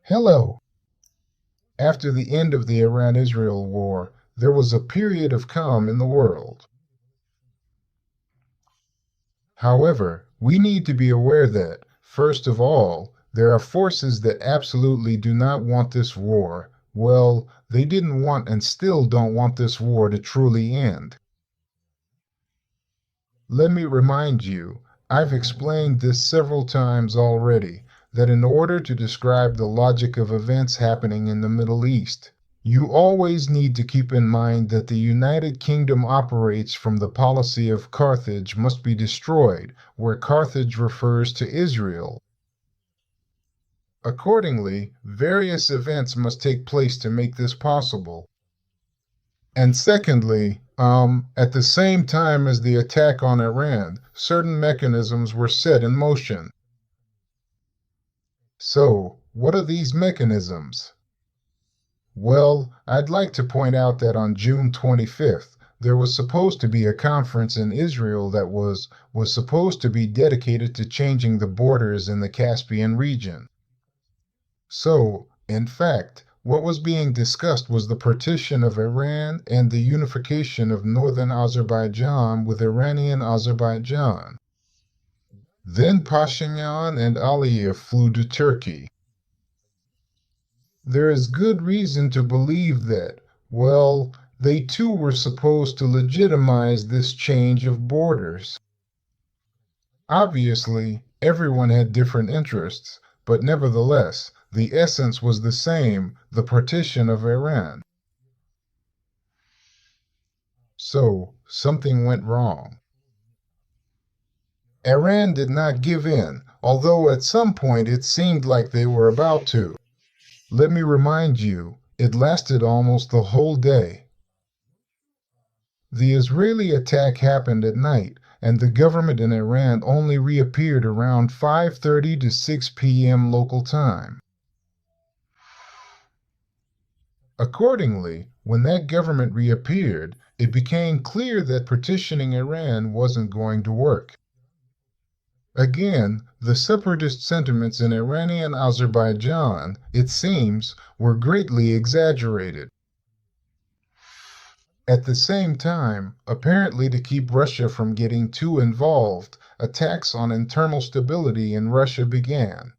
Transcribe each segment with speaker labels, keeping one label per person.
Speaker 1: Hello. After the end of the Iran-Israel war, there was a period of calm in the world. However, we need to be aware that, first of all, there are forces that absolutely do not want this war. Well, they didn't want and still don't want this war to truly end. Let me remind you, I've explained this several times already, that in order to describe the logic of events happening in the Middle East, you always need to keep in mind that the United Kingdom operates from the policy of Carthage must be destroyed, where Carthage refers to Israel. Accordingly, various events must take place to make this possible. And secondly, at the same time as the attack on Iran, certain mechanisms were set in motion. So, what are these mechanisms? Well, I'd like to point out that on June 25th, there was supposed to be a conference in Israel that was supposed to be dedicated to changing the borders in the Caspian region. So, in fact, what was being discussed was the partition of Iran and the unification of northern Azerbaijan with Iranian Azerbaijan. Then Pashinyan and Aliyev flew to Turkey. There is good reason to believe that, well, they too were supposed to legitimize this change of borders. Obviously, everyone had different interests, but nevertheless, the essence was the same, the partition of Iran. So, something went wrong. Iran did not give in, although at some point it seemed like they were about to. Let me remind you, it lasted almost the whole day. The Israeli attack happened at night, and the government in Iran only reappeared around 5:30 to 6 p.m. local time. Accordingly, when that government reappeared, it became clear that partitioning Iran wasn't going to work. Again, the separatist sentiments in Iranian Azerbaijan, it seems, were greatly exaggerated. At the same time, apparently to keep Russia from getting too involved, attacks on internal stability in Russia began.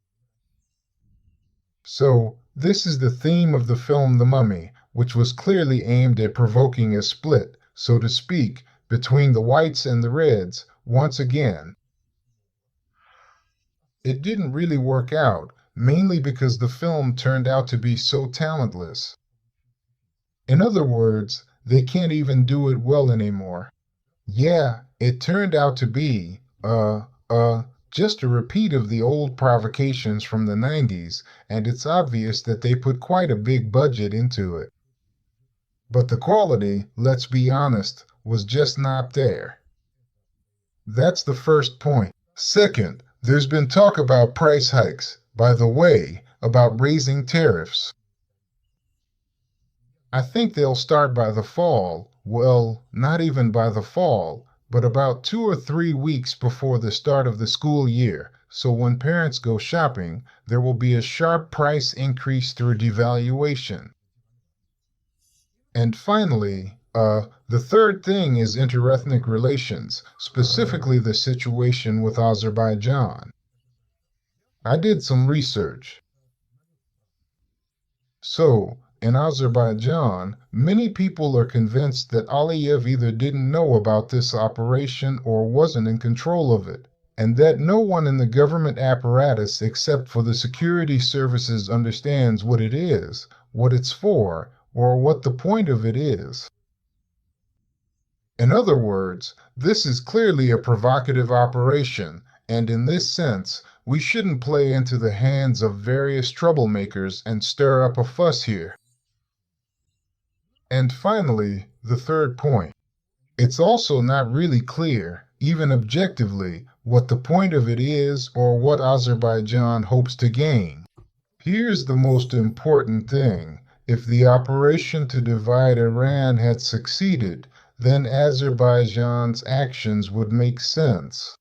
Speaker 1: So, this is the theme of the film The Mummy, which was clearly aimed at provoking a split, so to speak, between the whites and the reds, once again. It didn't really work out, mainly because the film turned out to be so talentless. In other words, they can't even do it well anymore. Yeah, it turned out to be, just a repeat of the old provocations from the 90s, and it's obvious that they put quite a big budget into it. But the quality, let's be honest, was just not there. That's the first point. Second, there's been talk about price hikes, by the way, about raising tariffs. I think they'll start by the fall, well, not even by the fall, but about 2 or 3 weeks before the start of the school year, so when parents go shopping, there will be a sharp price increase through devaluation. And finally, the third thing is interethnic relations, specifically the situation with Azerbaijan. I did some research. So, in Azerbaijan, many people are convinced that Aliyev either didn't know about this operation or wasn't in control of it, and that no one in the government apparatus except for the security services understands what it is, what it's for, or what the point of it is. In other words, this is clearly a provocative operation, and in this sense, we shouldn't play into the hands of various troublemakers and stir up a fuss here. And finally, the third point. It's also not really clear, even objectively, what the point of it is or what Azerbaijan hopes to gain. Here's the most important thing. If the operation to divide Iran had succeeded, then Azerbaijan's actions would make sense.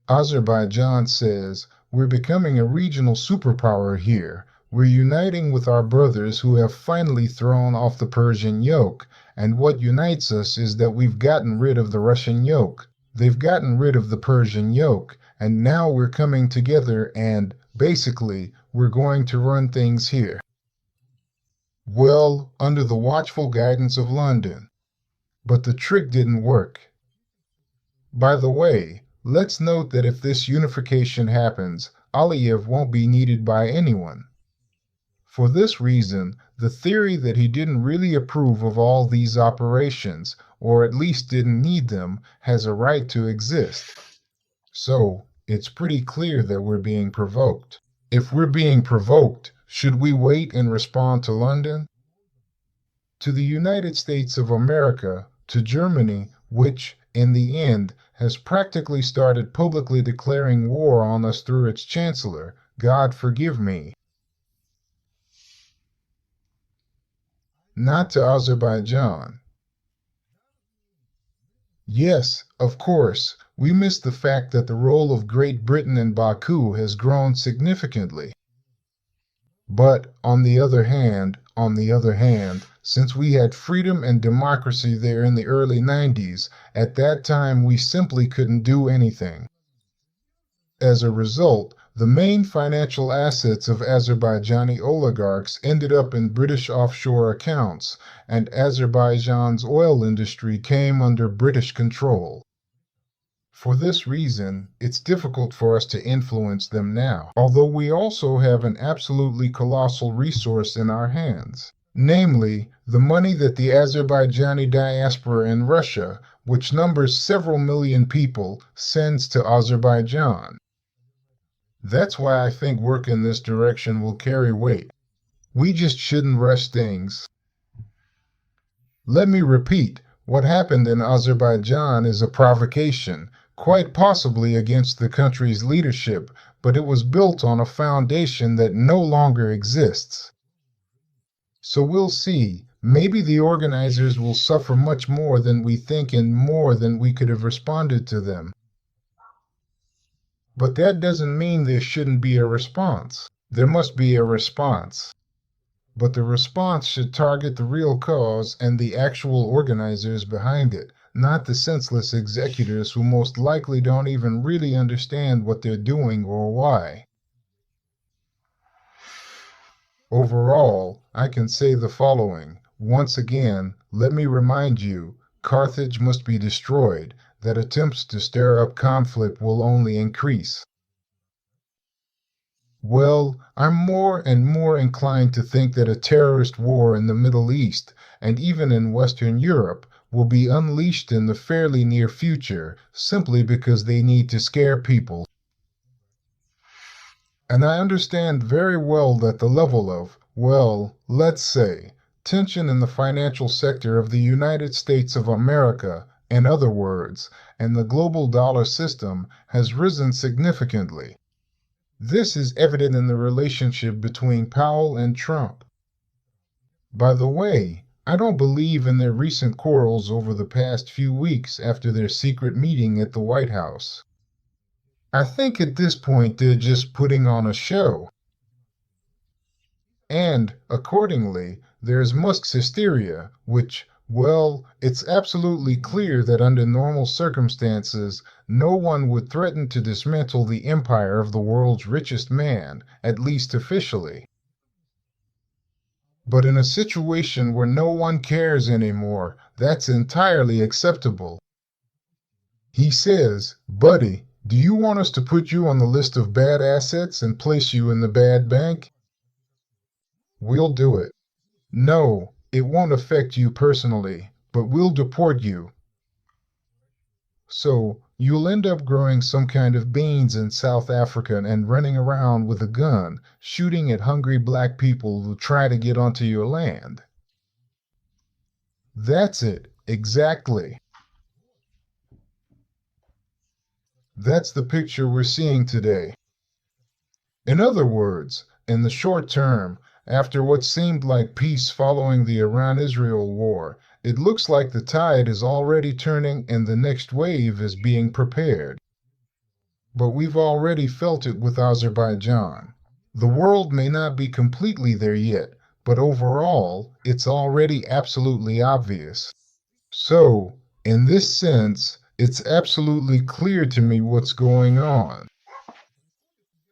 Speaker 1: Azerbaijan says, We're becoming a regional superpower here. We're uniting with our brothers who have finally thrown off the Persian yoke, and what unites us is that we've gotten rid of the Russian yoke. They've gotten rid of the Persian yoke, and now we're coming together and, basically, we're going to run things here. Well, under the watchful guidance of London. But the trick didn't work. By the way, let's note that if this unification happens, Aliyev won't be needed by anyone. For this reason, the theory that he didn't really approve of all these operations, or at least didn't need them, has a right to exist. So, it's pretty clear that we're being provoked. If we're being provoked, should we wait and respond to London? To the United States of America, to Germany, which, in the end, has practically started publicly declaring war on us through its chancellor, God forgive me. Not to Azerbaijan. Yes, of course, we miss the fact that the role of Great Britain in Baku has grown significantly. But, on the other hand, since we had freedom and democracy there in the early 90s, at that time we simply couldn't do anything. As a result, the main financial assets of Azerbaijani oligarchs ended up in British offshore accounts, and Azerbaijan's oil industry came under British control. For this reason, it's difficult for us to influence them now, although we also have an absolutely colossal resource in our hands. Namely, the money that the Azerbaijani diaspora in Russia, which numbers several million people, sends to Azerbaijan. That's why I think work in this direction will carry weight. We just shouldn't rush things. Let me repeat, what happened in Azerbaijan is a provocation, quite possibly against the country's leadership, but it was built on a foundation that no longer exists. So we'll see. Maybe the organizers will suffer much more than we think and more than we could have responded to them. But that doesn't mean there shouldn't be a response. There must be a response. But the response should target the real cause and the actual organizers behind it, not the senseless executors who most likely don't even really understand what they're doing or why. Overall, I can say the following. Once again, let me remind you, Carthage must be destroyed, that attempts to stir up conflict will only increase. Well, I'm more and more inclined to think that a terrorist war in the Middle East, and even in Western Europe, will be unleashed in the fairly near future, simply because they need to scare people. And I understand very well that the level of, well, let's say, tension in the financial sector of the United States of America, in other words, and the global dollar system has risen significantly. This is evident in the relationship between Powell and Trump. By the way, I don't believe in their recent quarrels over the past few weeks after their secret meeting at the White House. I think at this point they're just putting on a show. And, accordingly, there's Musk's hysteria, which, well, it's absolutely clear that under normal circumstances, no one would threaten to dismantle the empire of the world's richest man, at least officially. But in a situation where no one cares anymore, that's entirely acceptable. He says, "Buddy, do you want us to put you on the list of bad assets and place you in the bad bank?" We'll do it. No, it won't affect you personally, but we'll deport you. So, you'll end up growing some kind of beans in South Africa and running around with a gun, shooting at hungry black people who try to get onto your land. That's it, exactly. That's the picture we're seeing today. In other words, in the short term, after what seemed like peace following the Iran-Israel war, it looks like the tide is already turning and the next wave is being prepared. But we've already felt it with Azerbaijan. The world may not be completely there yet, but overall, it's already absolutely obvious. So, in this sense, it's absolutely clear to me what's going on.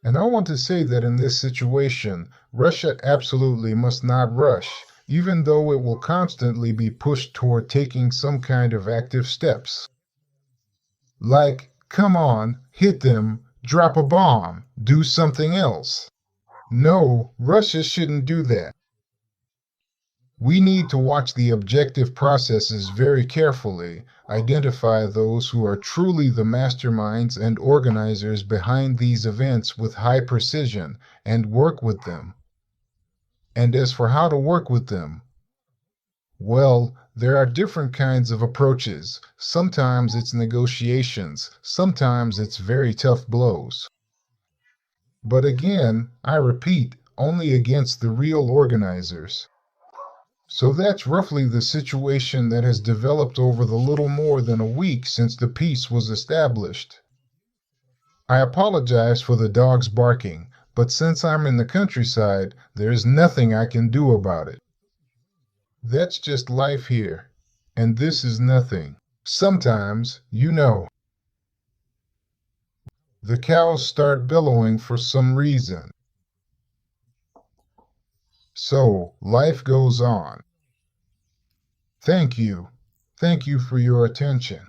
Speaker 1: And I want to say that in this situation, Russia absolutely must not rush, even though it will constantly be pushed toward taking some kind of active steps. Like, come on, hit them, drop a bomb, do something else. No, Russia shouldn't do that. We need to watch the objective processes very carefully, identify those who are truly the masterminds and organizers behind these events with high precision, and work with them. And as for how to work with them, well, there are different kinds of approaches. Sometimes it's negotiations, sometimes it's very tough blows. But again, I repeat, only against the real organizers. So that's roughly the situation that has developed over the little more than a week since the peace was established. I apologize for the dogs barking, but since I'm in the countryside, there's nothing I can do about it. That's just life here, and this is nothing. Sometimes, the cows start bellowing for some reason. So, life goes on. Thank you. Thank you for your attention.